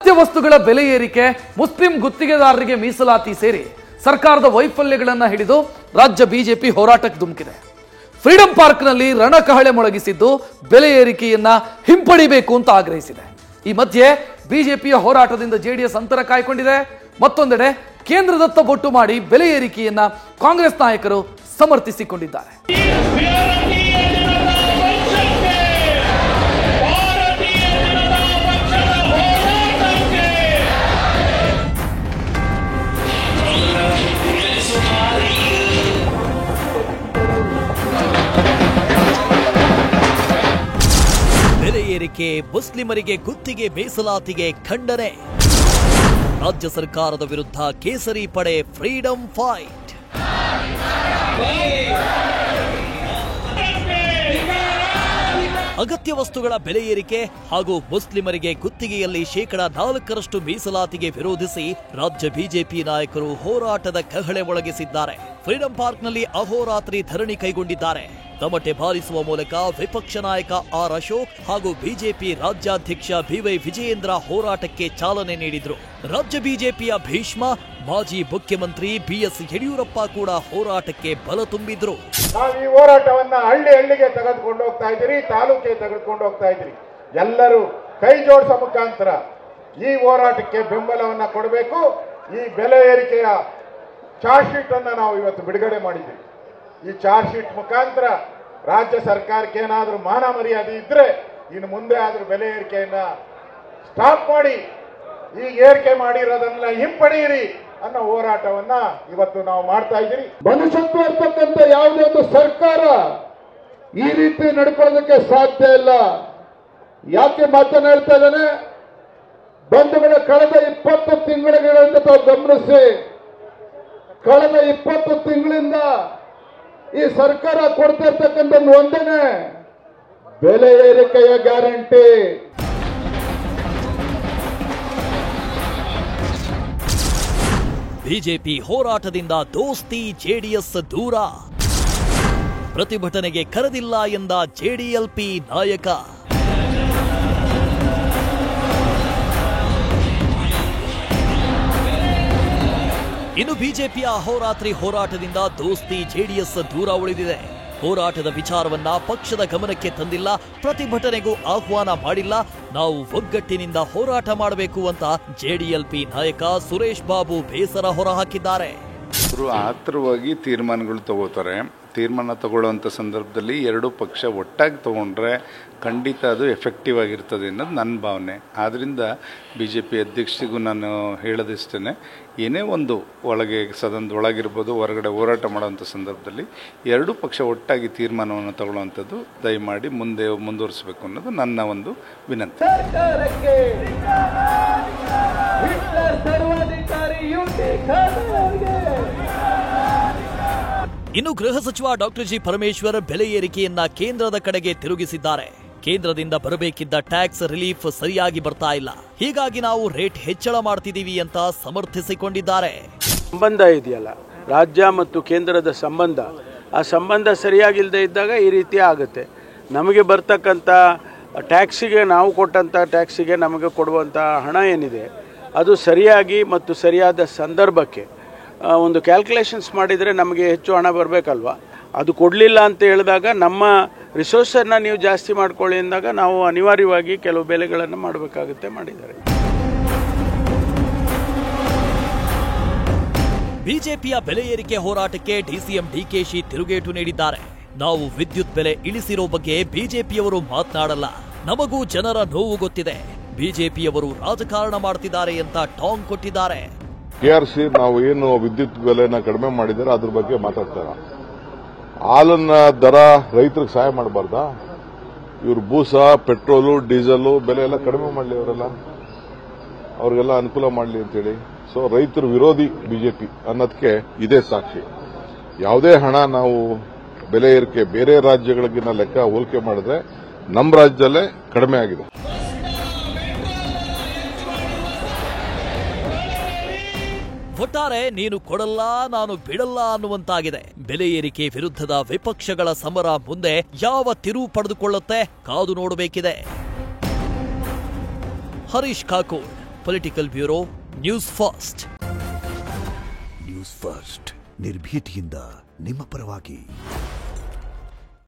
ಅಗತ್ಯ ವಸ್ತುಗಳ ಬೆಲೆ ಏರಿಕೆ, ಮುಸ್ಲಿಂ ಗುತ್ತಿಗೆದಾರರಿಗೆ ಮೀಸಲಾತಿ ಸೇರಿ ಸರ್ಕಾರದ ವೈಫಲ್ಯಗಳನ್ನು ಹಿಡಿದು ರಾಜ್ಯ ಬಿಜೆಪಿ ಹೋರಾಟಕ್ಕೆ ಧುಮುಕಿದೆ. ಫ್ರೀಡಂ ಪಾರ್ಕ್ನಲ್ಲಿ ರಣಕಹಳೆ ಮೊಳಗಿಸಿದ್ದು ಬೆಲೆ ಏರಿಕೆಯನ್ನ ಹಿಂಪಡಿಬೇಕು ಅಂತ ಆಗ್ರಹಿಸಿದೆ. ಈ ಮಧ್ಯೆ ಬಿಜೆಪಿಯ ಹೋರಾಟದಿಂದ ಜೆಡಿಎಸ್ ಅಂತರ ಕಾಯ್ಕೊಂಡಿದೆ. ಮತ್ತೊಂದೆಡೆ ಕೇಂದ್ರದತ್ತ ಬೊಟ್ಟು ಮಾಡಿ ಬೆಲೆ ಏರಿಕೆಯನ್ನ ಕಾಂಗ್ರೆಸ್ ನಾಯಕರು ಸಮರ್ಥಿಸಿಕೊಂಡಿದ್ದಾರೆ. ಬೆಲೆ ಏರಿಕೆ, ಮುಸ್ಲಿಮರಿಗೆ ಗುತ್ತಿಗೆ ಮೀಸಲಾತಿಗೆ ಖಂಡನೆ. ರಾಜ್ಯ ಸರ್ಕಾರದ ವಿರುದ್ಧ ಕೇಸರಿ ಪಡೆ ಫ್ರೀಡಂ ಫೈಟ್. ಅಗತ್ಯ ವಸ್ತುಗಳ ಬೆಲೆ ಏರಿಕೆ ಹಾಗೂ ಮುಸ್ಲಿಮರಿಗೆ ಗುತ್ತಿಗೆಯಲ್ಲಿ 4% ಮೀಸಲಾತಿಗೆ ವಿರೋಧಿಸಿ ರಾಜ್ಯ ಬಿಜೆಪಿ ನಾಯಕರು ಹೋರಾಟದ ಕಹಳೆ ಮೊಳಗಿಸಿದ್ದಾರೆ. ಫ್ರೀಡಂ ಪಾರ್ಕ್ನಲ್ಲಿ ಅಹೋರಾತ್ರಿ ಧರಣಿ ಕೈಗೊಂಡಿದ್ದಾರೆ. ತಮಟೆ ಬಾರಿಸುವ ಮೂಲಕ ವಿಪಕ್ಷ ನಾಯಕ ಆರ್ ಅಶೋಕ್ ಹಾಗೂ ಬಿಜೆಪಿ ರಾಜ್ಯಾಧ್ಯಕ್ಷ ಬಿವೈ ವಿಜಯೇಂದ್ರ ಹೋರಾಟಕ್ಕೆ ಚಾಲನೆ ನೀಡಿದ್ರು. ರಾಜ್ಯ ಬಿಜೆಪಿಯ ಭೀಷ್ಮ ಮಾಜಿ ಮುಖ್ಯಮಂತ್ರಿ ಬಿಎಸ್ ಯಡಿಯೂರಪ್ಪ ಕೂಡ ಹೋರಾಟಕ್ಕೆ ಬಲ ತುಂಬಿದ್ರು. ನಾವು ಈ ಹೋರಾಟವನ್ನ ಹಳ್ಳಿಗೆ ತೆಗೆದುಕೊಂಡು ಹೋಗ್ತಾ ಇದ್ದೀರಿ, ತಾಲೂಕಿಗೆ ತೆಗೆದುಕೊಂಡು ಹೋಗ್ತಾ ಇದ್ದೀರಿ. ಎಲ್ಲರೂ ಕೈ ಜೋಡಿಸೋ ಮುಖಾಂತರ ಈ ಹೋರಾಟಕ್ಕೆ ಬೆಂಬಲವನ್ನ ಕೊಡಬೇಕು. ಈ ಬೆಲೆ ಏರಿಕೆಯ ಚಾರ್ಜ್ ಶೀಟ್ ಅನ್ನ ನಾವು ಇವತ್ತು ಬಿಡುಗಡೆ ಮಾಡಿದ್ದೀವಿ. ಈ ಚಾರ್ಜ್ ಶೀಟ್ ಮುಖಾಂತರ ರಾಜ್ಯ ಸರ್ಕಾರಕ್ಕೆ ಏನಾದರೂ ಮಾನ ಮರ್ಯಾದೆ ಇದ್ರೆ ಇನ್ನು ಮುಂದೆ ಆದ್ರೂ ಬೆಲೆ ಏರಿಕೆಯನ್ನ ಸ್ಟಾಪ್ ಮಾಡಿ, ಈಗ ಏರಿಕೆ ಮಾಡಿರೋದನ್ನ ಹಿಂಪಡೆಯಿರಿ ಅನ್ನೋ ಹೋರಾಟವನ್ನ ಇವತ್ತು ನಾವು ಮಾಡ್ತಾ ಇದ್ದೀರಿ. ಮನುಷ್ಯತ್ವ ಇರ್ತಕ್ಕಂಥ ಯಾವುದೇ ಒಂದು ಸರ್ಕಾರ ಈ ರೀತಿ ನಡ್ಕೊಳ್ಳೋದಕ್ಕೆ ಸಾಧ್ಯ ಇಲ್ಲ. ಯಾಕೆ ಮಾತನ್ನ ಹೇಳ್ತಾ ಇದ್ದಾನೆ? ಬಂಧುಗಳ ಕಳೆದ 20 ತಿಂಗಳುಗಳಿಂದ ತಾವು ಗಮನಿಸಿ, ಕಳೆದ 20 ತಿಂಗಳಿಂದ ಈ ಸರ್ಕಾರ ಕೊಡ್ತಾ ಇರ್ತಕ್ಕಂಥ ಒಂದೇನೆ ಬೆಲೆ ಏರಿಕೆಯ ಗ್ಯಾರಂಟಿ. ಬಿಜೆಪಿ ಹೋರಾಟದಿಂದ ದೋಸ್ತಿ, ಜೆಡಿಎಸ್ ದೂರ. ಪ್ರತಿಭಟನೆಗೆ ಕರೆದಿಲ್ಲ ಎಂದ ಜೆಡಿಎಲ್ಪಿ ನಾಯಕ. ಇನ್ನು ಬಿಜೆಪಿಯ ಅಹೋರಾತ್ರಿ ಹೋರಾಟದಿಂದ ದೋಸ್ತಿ, ಜೆಡಿಎಸ್ ದೂರ ಉಳಿದಿದೆ. ಹೋರಾಟದ ವಿಚಾರವನ್ನ ಪಕ್ಷದ ಗಮನಕ್ಕೆ ತಂದಿಲ್ಲ, ಪ್ರತಿಭಟನೆಗೂ ಆಹ್ವಾನ ಮಾಡಿಲ್ಲ. ನಾವು ಒಗ್ಗಟ್ಟಿನಿಂದ ಹೋರಾಟ ಮಾಡಬೇಕು ಅಂತ ಜೆಡಿಎಲ್ಪಿ ನಾಯಕ ಸುರೇಶ್ ಬಾಬು ಬೇಸರ ಹೊರಹಾಕಿದ್ದಾರೆ. ಆತರವಾಗಿ ತೀರ್ಮಾನಗಳು ತಗೋತಾರೆ. ತೀರ್ಮಾನ ತಗೊಳ್ಳುವಂಥ ಸಂದರ್ಭದಲ್ಲಿ ಎರಡೂ ಪಕ್ಷ ಒಟ್ಟಾಗಿ ತಗೊಂಡ್ರೆ ಖಂಡಿತ ಅದು ಎಫೆಕ್ಟಿವ್ ಆಗಿರ್ತದೆ ಅನ್ನೋದು ನನ್ನ ಭಾವನೆ. ಆದ್ದರಿಂದ ಬಿ ಜೆ ಪಿ ಅಧ್ಯಕ್ಷರಿಗೂ ನಾನು ಹೇಳೋದಿಷ್ಟೇ, ಏನೇ ಒಂದು ಒಳಗೆ ಸದನದ ಒಳಗಿರ್ಬೋದು, ಹೊರಗಡೆ ಹೋರಾಟ ಮಾಡುವಂಥ ಸಂದರ್ಭದಲ್ಲಿ ಎರಡೂ ಪಕ್ಷ ಒಟ್ಟಾಗಿ ತೀರ್ಮಾನವನ್ನು ತಗೊಳ್ಳುವಂಥದ್ದು ದಯಮಾಡಿ ಮುಂದೆ ಮುಂದುವರಿಸಬೇಕು ಅನ್ನೋದು ನನ್ನ ಒಂದು ವಿನಂತಿ. ಇನ್ನು ಗೃಹ ಸಚಿವ ಡಾಕ್ಟರ್ ಜಿ ಪರಮೇಶ್ವರ್ ಬೆಲೆ ಏರಿಕೆಯನ್ನ ಕೇಂದ್ರದ ಕಡೆಗೆ ತಿರುಗಿಸಿದ್ದಾರೆ. ಕೇಂದ್ರದಿಂದ ಬರಬೇಕಿದ್ದ ಟ್ಯಾಕ್ಸ್ ರಿಲೀಫ್ ಸರಿಯಾಗಿ ಬರ್ತಾ ಇಲ್ಲ, ಹೀಗಾಗಿ ನಾವು ರೇಟ್ ಹೆಚ್ಚಳ ಮಾಡ್ತಿದ್ದೀವಿ ಅಂತ ಸಮರ್ಥಿಸಿಕೊಂಡಿದ್ದಾರೆ. ಸಂಬಂಧ ಇದೆಯಲ್ಲ, ರಾಜ್ಯ ಮತ್ತು ಕೇಂದ್ರದ ಸಂಬಂಧ, ಆ ಸಂಬಂಧ ಸರಿಯಾಗಿಲ್ಲದೆ ಇದ್ದಾಗ ಈ ರೀತಿ ಆಗುತ್ತೆ. ನಮಗೆ ಬರ್ತಕ್ಕಂಥ ಟ್ಯಾಕ್ಸಿಗೆ, ನಾವು ಕೊಟ್ಟಂಥ ಟ್ಯಾಕ್ಸಿಗೆ ನಮಗೆ ಕೊಡುವಂಥ ಹಣ ಏನಿದೆ ಅದು ಸರಿಯಾಗಿ ಮತ್ತು ಸರಿಯಾದ ಸಂದರ್ಭಕ್ಕೆ ಒಂದು ಕ್ಯಾಲ್ಕುಲೇಷನ್ಸ್ ಮಾಡಿದರೆ ನಮಗೆ ಹೆಚ್ಚು ಹಣ ಬರಬೇಕಲ್ವ. ಅದು ಕೊಡಲಿಲ್ಲ ಅಂತ ಹೇಳಿದಾಗ ನಮ್ಮ ರಿಸೋರ್ಸನ್ನು ನೀವು ಜಾಸ್ತಿ ಮಾಡ್ಕೊಳ್ಳಿ ಅಂದಾಗ ನಾವು ಅನಿವಾರ್ಯವಾಗಿ ಕೆಲವು ಬೆಲೆಗಳನ್ನು ಮಾಡಬೇಕಾಗುತ್ತೆ, ಮಾಡಿದ್ದಾರೆ. ಬಿಜೆಪಿಯ ಬೆಲೆ ಏರಿಕೆ ಹೋರಾಟಕ್ಕೆ ಡಿಸಿಎಂ ಡಿಕೆಶಿ ತಿರುಗೇಟು ನೀಡಿದ್ದಾರೆ. ನಾವು ವಿದ್ಯುತ್ ಬೆಲೆ ಇಳಿಸಿರೋ ಬಗ್ಗೆ ಬಿಜೆಪಿಯವರು ಮಾತನಾಡಲ್ಲ, ನಮಗೂ ಜನರ ನೋವು ಗೊತ್ತಿದೆ, ಬಿಜೆಪಿಯವರು ರಾಜಕಾರಣ ಮಾಡ್ತಿದ್ದಾರೆ ಅಂತ ಟಾಂಗ್ ಕೊಟ್ಟಿದ್ದಾರೆ. ಕೆಆರ್ಸಿ ನಾವು ಏನು ವಿದ್ಯುತ್ ಬೆಲೆನ ಕಡಿಮೆ ಮಾಡಿದ್ದಾರೆ ಅದ್ರ ಬಗ್ಗೆ ಮಾತಾಡ್ತಾರೆ. ಹಾಲನ್ನ ದರ ರೈತರಿಗೆ ಸಹಾಯ ಮಾಡಬಾರ್ದಾ? ಇವರು ಬೂಸ, ಪೆಟ್ರೋಲು, ಡೀಸೆಲ್ ಬೆಲೆ ಎಲ್ಲ ಕಡಿಮೆ ಮಾಡಲಿ, ಅವರೆಲ್ಲ ಅವ್ರಿಗೆಲ್ಲ ಅನುಕೂಲ ಮಾಡಲಿ ಅಂತೇಳಿ. ಸೊ ರೈತರ ವಿರೋಧಿ ಬಿಜೆಪಿ ಅನ್ನೋದಕ್ಕೆ ಇದೇ ಸಾಕ್ಷಿ. ಯಾವುದೇ ಹಣ ನಾವು ಬೆಲೆ ಏರಿಕೆ ಬೇರೆ ರಾಜ್ಯಗಳಿಗಿನ್ನ ಲೆಕ್ಕ ಹೋಲಿಕೆ ಮಾಡಿದ್ರೆ ನಮ್ಮ ರಾಜ್ಯದಲ್ಲೇ ಕಡಿಮೆ ಆಗಿದೆ. ಒಟ್ಟಾರೆ ನೀನು ಕೊಡಲ್ಲ, ನಾನು ಬಿಡಲ್ಲ ಅನ್ನುವಂತಾಗಿದೆ. ಬೆಲೆ ಏರಿಕೆ ವಿರುದ್ಧದ ವಿಪಕ್ಷಗಳ ಸಮರ ಮುಂದೆ ಯಾವ ತಿರುವು ಪಡೆದುಕೊಳ್ಳುತ್ತೆ ಕಾದು ನೋಡಬೇಕಿದೆ. Harish Thakur, political bureau, news first. News first ನಿರ್ಭೀತಿಯಿಂದ ನಿಮ್ಮ ಪರವಾಗಿ.